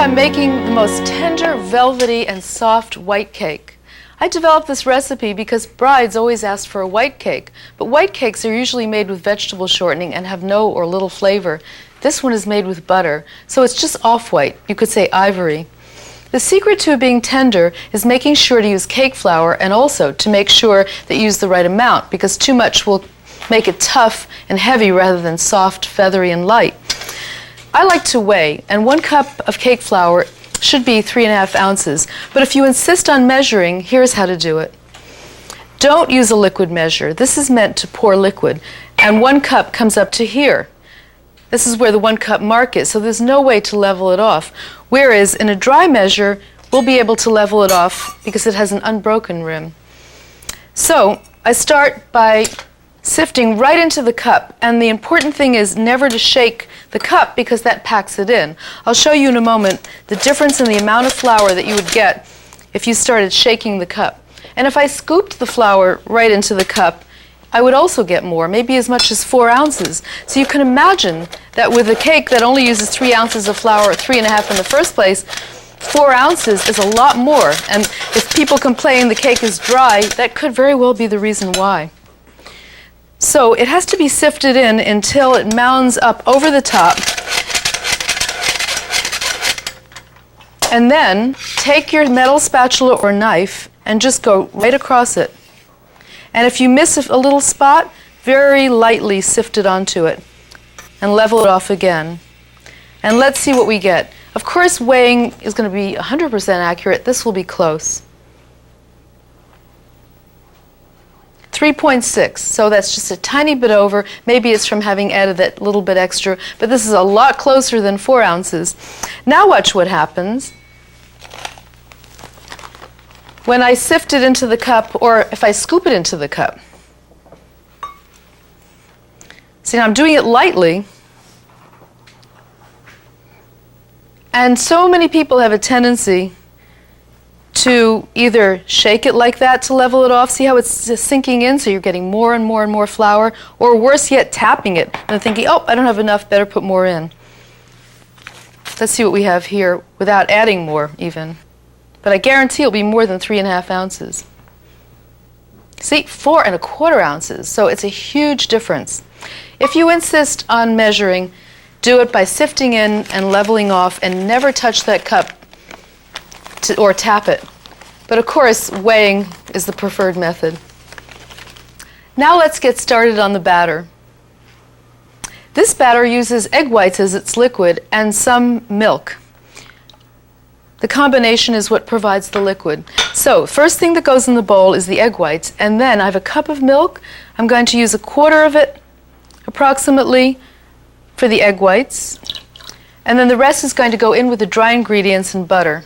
I'm making the most tender, velvety, and soft white cake. I developed this recipe because brides always ask for a white cake, but white cakes are usually made with vegetable shortening and have no or little flavor. This one is made with butter, so it's just off-white. You could say ivory. The secret to it being tender is making sure to use cake flour and also to make sure that you use the right amount, because too much will make it tough and heavy rather than soft, feathery, and light. I like to weigh, and 1 cup of cake flour should be 3½ ounces. But if you insist on measuring, here's how to do it. Don't use a liquid measure. This is meant to pour liquid, and 1 cup comes up to here. This is where the 1 cup mark is, so there's no way to level it off. Whereas in a dry measure, we'll be able to level it off because it has an unbroken rim. So I start by sifting right into the cup, and the important thing is never to shake the cup because that packs it in. I'll show you in a moment the difference in the amount of flour that you would get if you started shaking the cup. And if I scooped the flour right into the cup, I would also get more, maybe as much as 4 ounces. So you can imagine that with a cake that only uses 3 ounces of flour, or 3½ in the first place, 4 ounces is a lot more. And if people complain the cake is dry, that could very well be the reason why. So it has to be sifted in until it mounds up over the top. And then take your metal spatula or knife and just go right across it. And if you miss a little spot, very lightly sift it onto it and level it off again. And let's see what we get. Of course, weighing is going to be 100% accurate. This will be close. 3.6, so that's just a tiny bit over. Maybe it's from having added that little bit extra, but this is a lot closer than 4 ounces. Now watch what happens. When I sift it into the cup, or if I scoop it into the cup. See, now I'm doing it lightly. And so many people have a tendency to either shake it like that to level it off, see how it's just sinking in, so you're getting more and more and more flour, or worse yet, tapping it and thinking, oh, I don't have enough, better put more in. Let's see what we have here without adding more even. But I guarantee it'll be more than 3½ ounces. See, 4¼ ounces, so it's a huge difference. If you insist on measuring, do it by sifting in and leveling off, and never touch that cup or tap it. But of course, weighing is the preferred method. Now let's get started on the batter. This batter uses egg whites as its liquid and some milk. The combination is what provides the liquid. So first thing that goes in the bowl is the egg whites, and then I have a cup of milk. I'm going to use 1/4 of it approximately for the egg whites, and then the rest is going to go in with the dry ingredients and butter.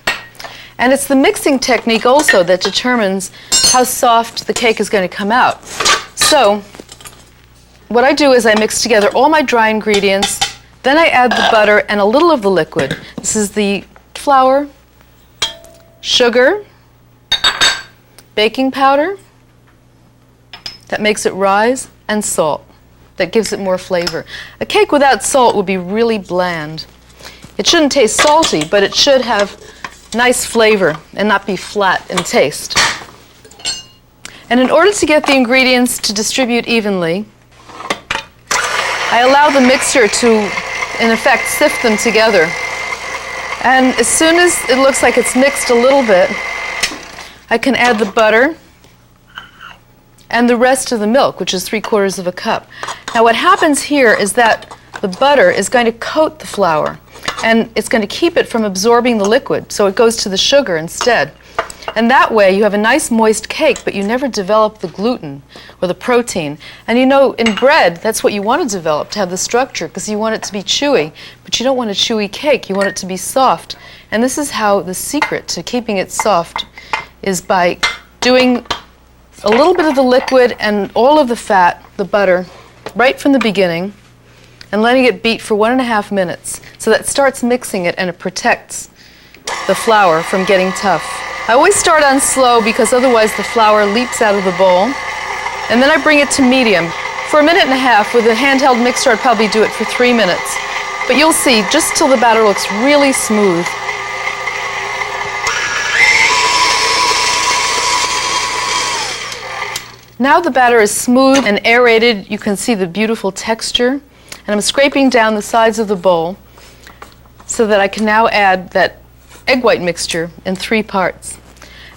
And it's the mixing technique also that determines how soft the cake is going to come out. So what I do is I mix together all my dry ingredients, then I add the butter and a little of the liquid. This is the flour, sugar, baking powder, that makes it rise, and salt, that gives it more flavor. A cake without salt would be really bland. It shouldn't taste salty, but it should have nice flavor and not be flat in taste. And in order to get the ingredients to distribute evenly, I allow the mixer to, in effect, sift them together. And as soon as it looks like it's mixed a little bit, I can add the butter and the rest of the milk, which is 3/4 cup. Now what happens here is that the butter is going to coat the flour, and it's going to keep it from absorbing the liquid, so it goes to the sugar instead. And that way you have a nice moist cake, but you never develop the gluten or the protein. And you know, in bread, that's what you want to develop, to have the structure, because you want it to be chewy. But you don't want a chewy cake, you want it to be soft. And this is how the secret to keeping it soft is by doing a little bit of the liquid and all of the fat, the butter, right from the beginning, and letting it beat for 1½ minutes. So that starts mixing it and it protects the flour from getting tough. I always start on slow because otherwise the flour leaps out of the bowl. And then I bring it to medium. For 1.5 minutes with a handheld mixer, I'd probably do it for 3 minutes. But you'll see, just till the batter looks really smooth. Now the batter is smooth and aerated. You can see the beautiful texture. And I'm scraping down the sides of the bowl so that I can now add that egg white mixture in 3 parts.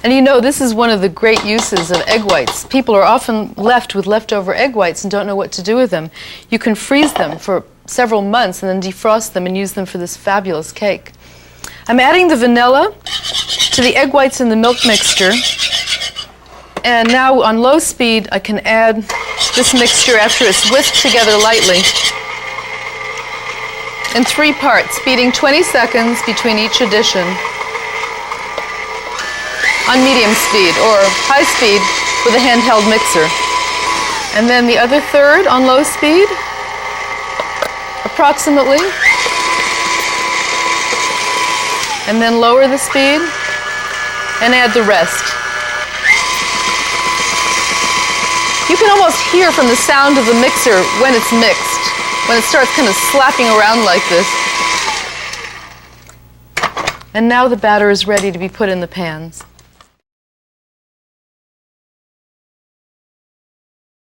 And you know, this is one of the great uses of egg whites. People are often left with leftover egg whites and don't know what to do with them. You can freeze them for several months and then defrost them and use them for this fabulous cake. I'm adding the vanilla to the egg whites in the milk mixture. And now on low speed, I can add this mixture after it's whisked together lightly in 3 parts, beating 20 seconds between each addition on medium speed or high speed with a handheld mixer. And then the other third on low speed, approximately. And then lower the speed and add the rest. You can almost hear from the sound of the mixer when it's mixed, when it starts kind of slapping around like this. And now the batter is ready to be put in the pans.